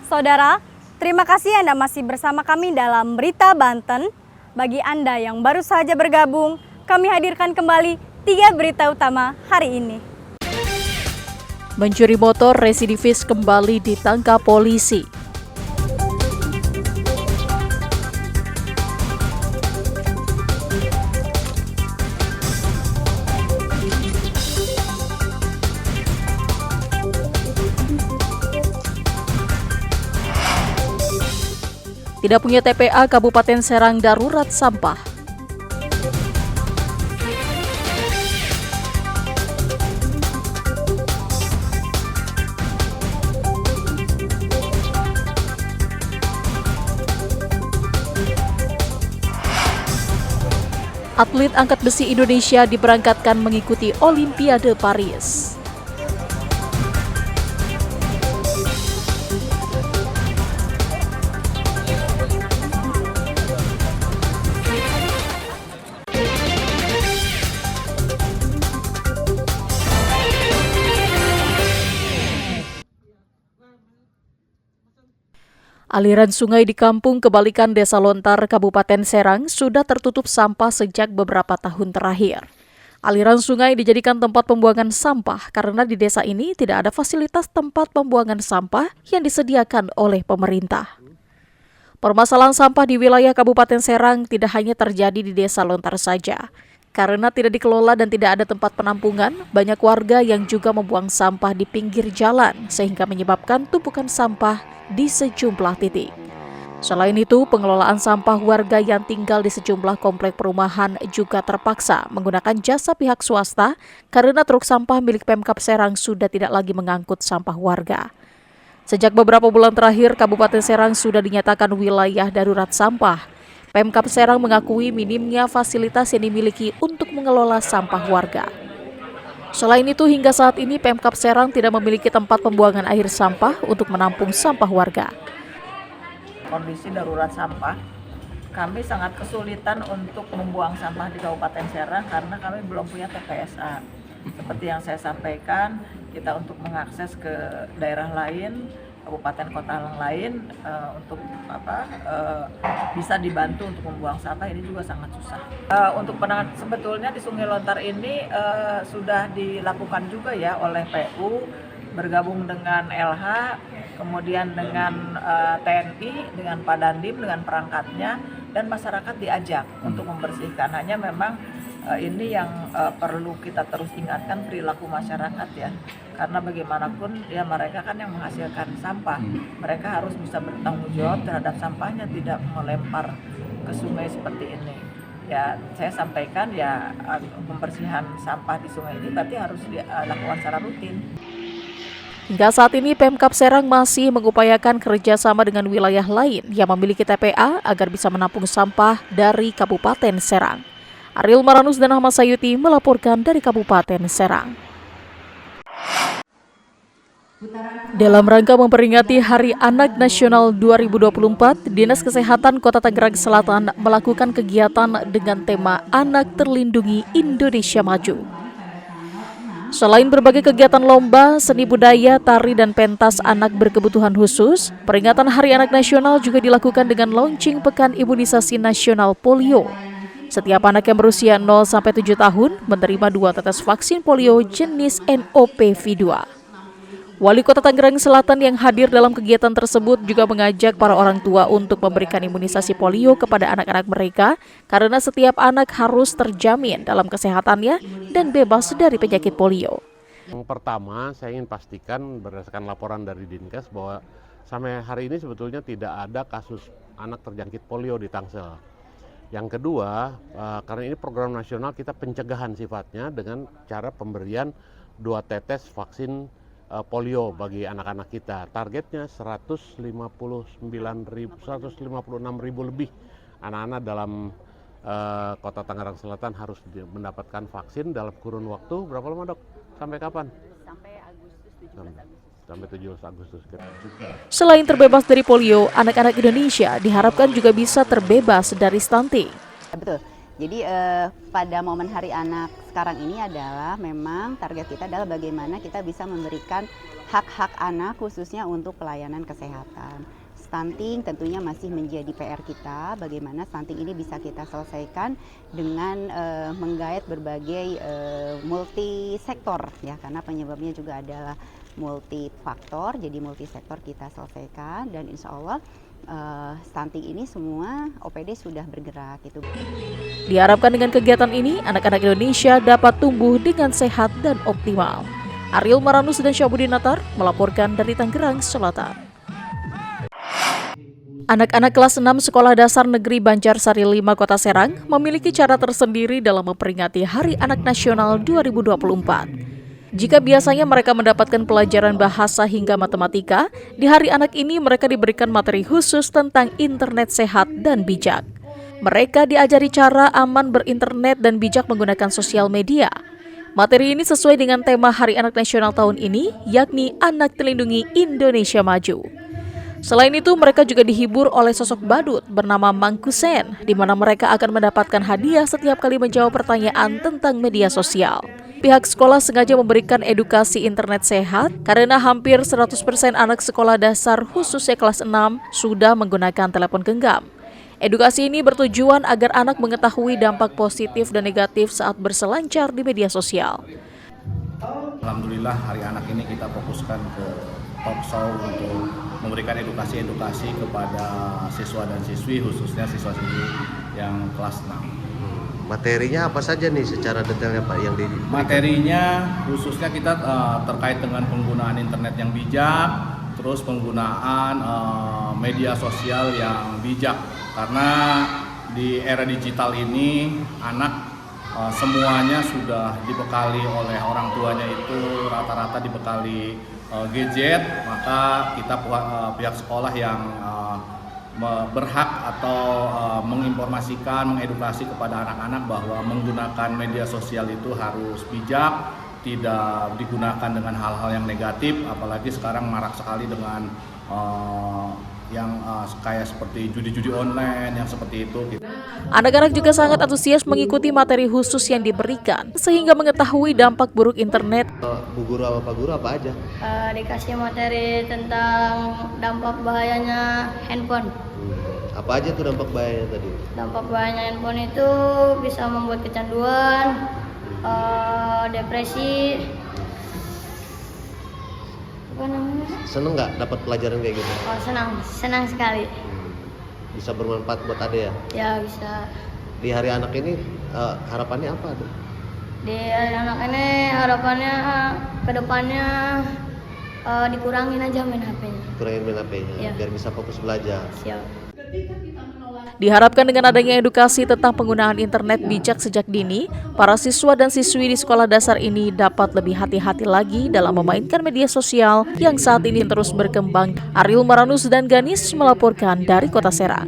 Saudara, terima kasih Anda masih bersama kami dalam Berita Banten. Bagi Anda yang baru saja bergabung, kami hadirkan kembali 3 berita utama hari ini. Mencuri motor residivis kembali ditangkap polisi. Tidak punya TPA, Kabupaten Serang darurat sampah. Atlet angkat besi Indonesia diberangkatkan mengikuti Olimpiade Paris. Aliran sungai di Kampung Kebalikan Desa Lontar, Kabupaten Serang sudah tertutup sampah sejak beberapa tahun terakhir. Aliran sungai dijadikan tempat pembuangan sampah karena di desa ini tidak ada fasilitas tempat pembuangan sampah yang disediakan oleh pemerintah. Permasalahan sampah di wilayah Kabupaten Serang tidak hanya terjadi di Desa Lontar saja. Karena tidak dikelola dan tidak ada tempat penampungan, banyak warga yang juga membuang sampah di pinggir jalan sehingga menyebabkan tumpukan sampah di sejumlah titik. Selain itu, pengelolaan sampah warga yang tinggal di sejumlah komplek perumahan juga terpaksa menggunakan jasa pihak swasta karena truk sampah milik Pemkab Serang sudah tidak lagi mengangkut sampah warga. Sejak beberapa bulan terakhir, Kabupaten Serang sudah dinyatakan wilayah darurat sampah. Pemkab Serang mengakui minimnya fasilitas yang dimiliki untuk mengelola sampah warga. Selain itu, hingga saat ini Pemkab Serang tidak memiliki tempat pembuangan akhir sampah untuk menampung sampah warga. Kondisi darurat sampah, kami sangat kesulitan untuk membuang sampah di Kabupaten Serang karena kami belum punya TPSA. Seperti yang saya sampaikan, kita untuk mengakses ke daerah lain, kabupaten kota lain untuk bisa dibantu untuk membuang sampah ini juga sangat susah. Untuk penanganan sebetulnya di Sungai Lontar ini sudah dilakukan juga ya oleh PU bergabung dengan LH, kemudian dengan TNI, dengan Padandim, dengan perangkatnya, dan masyarakat diajak untuk membersihkan. Hanya memang ini yang perlu kita terus ingatkan perilaku masyarakat ya, karena bagaimanapun ya mereka kan yang menghasilkan sampah, mereka harus bisa bertanggung jawab terhadap sampahnya, tidak melempar ke sungai seperti ini. Ya saya sampaikan ya pembersihan sampah di sungai ini berarti harus dilakukan secara rutin. Hingga saat ini Pemkab Serang masih mengupayakan kerjasama dengan wilayah lain yang memiliki TPA agar bisa menampung sampah dari Kabupaten Serang. Ariel Maranus dan Ahmad Sayuti melaporkan dari Kabupaten Serang. Dalam rangka memperingati Hari Anak Nasional 2024, Dinas Kesehatan Kota Tangerang Selatan melakukan kegiatan dengan tema Anak Terlindungi Indonesia Maju. Selain berbagai kegiatan lomba, seni budaya, tari, dan pentas anak berkebutuhan khusus, peringatan Hari Anak Nasional juga dilakukan dengan launching Pekan Imunisasi Nasional Polio. Setiap anak yang berusia 0-7 tahun menerima 2 tetes vaksin polio jenis NOPV2. Wali Kota Tangerang Selatan yang hadir dalam kegiatan tersebut juga mengajak para orang tua untuk memberikan imunisasi polio kepada anak-anak mereka karena setiap anak harus terjamin dalam kesehatannya dan bebas dari penyakit polio. Yang pertama, saya ingin pastikan berdasarkan laporan dari Dinkes bahwa sampai hari ini sebetulnya tidak ada kasus anak terjangkit polio di Tangsel. Yang kedua, karena ini program nasional, kita pencegahan sifatnya dengan cara pemberian 2 tetes vaksin polio bagi anak-anak kita. Targetnya 156.000 lebih anak-anak dalam Kota Tangerang Selatan harus mendapatkan vaksin dalam kurun waktu berapa lama, Dok? Sampai kapan? Sampai Agustus 17 Sampai 17 Agustus. Selain terbebas dari polio, anak-anak Indonesia diharapkan juga bisa terbebas dari stunting. Betul. Jadi pada momen Hari Anak sekarang ini adalah memang target kita adalah bagaimana kita bisa memberikan hak-hak anak khususnya untuk pelayanan kesehatan. Stunting tentunya masih menjadi PR kita, bagaimana stunting ini bisa kita selesaikan dengan menggait berbagai multisektor ya, karena penyebabnya juga adalah multifaktor, jadi multisektor kita selesaikan dan insya Allah stunting ini semua OPD sudah bergerak gitu. Diharapkan dengan kegiatan ini, anak-anak Indonesia dapat tumbuh dengan sehat dan optimal. Ariel Maranus dan Syahbudin Natar melaporkan dari Tangerang Selatan. Anak-anak kelas 6 Sekolah Dasar Negeri Banjarsari 5 Kota Serang memiliki cara tersendiri dalam memperingati Hari Anak Nasional 2024. Jika biasanya mereka mendapatkan pelajaran bahasa hingga matematika, di Hari Anak ini mereka diberikan materi khusus tentang internet sehat dan bijak. Mereka diajari cara aman berinternet dan bijak menggunakan sosial media. Materi ini sesuai dengan tema Hari Anak Nasional tahun ini, yakni Anak Terlindungi Indonesia Maju. Selain itu, mereka juga dihibur oleh sosok badut bernama Mang Kusen, di mana mereka akan mendapatkan hadiah setiap kali menjawab pertanyaan tentang media sosial. Pihak sekolah sengaja memberikan edukasi internet sehat karena hampir 100% anak sekolah dasar khususnya kelas 6 sudah menggunakan telepon genggam. Edukasi ini bertujuan agar anak mengetahui dampak positif dan negatif saat berselancar di media sosial. Alhamdulillah Hari Anak ini kita fokuskan ke talk show untuk memberikan edukasi kepada siswa dan siswi, khususnya siswa-siswi yang kelas 6. Materinya apa saja nih secara detailnya Pak yang diberikan? Materinya khususnya kita terkait dengan penggunaan internet yang bijak, terus penggunaan media sosial yang bijak. Karena di era digital ini anak semuanya sudah dibekali oleh orang tuanya itu rata-rata dibekali gadget, maka kita pihak sekolah yang berhak atau menginformasikan, mengedukasi kepada anak-anak bahwa menggunakan media sosial itu harus bijak, tidak digunakan dengan hal-hal yang negatif, apalagi sekarang marak sekali dengan yang kayak seperti judi-judi online yang seperti itu. Anak-anak juga sangat antusias mengikuti materi khusus yang diberikan sehingga mengetahui dampak buruk internet. Bu Guru sama Pak Guru apa aja? Dikasih materi tentang dampak bahayanya handphone. Apa aja tuh dampak bahayanya tadi? Dampak bahayanya handphone itu bisa membuat kecanduan, depresi. Apa namanya? Seneng nggak dapat pelajaran kayak gitu? Oh, senang sekali. Bisa bermanfaat buat Ade ya? Ya bisa. Di Hari Anak ini harapannya apa tuh? Di Hari Anak ini harapannya kedepannya dikurangin aja main HP-nya. Kurangin main HP-nya Ya. biar bisa fokus belajar. Siap. Diharapkan dengan adanya edukasi tentang penggunaan internet bijak sejak dini, para siswa dan siswi di sekolah dasar ini dapat lebih hati-hati lagi dalam memainkan media sosial yang saat ini terus berkembang. Ariel Maranus dan Ganis melaporkan dari Kota Serang.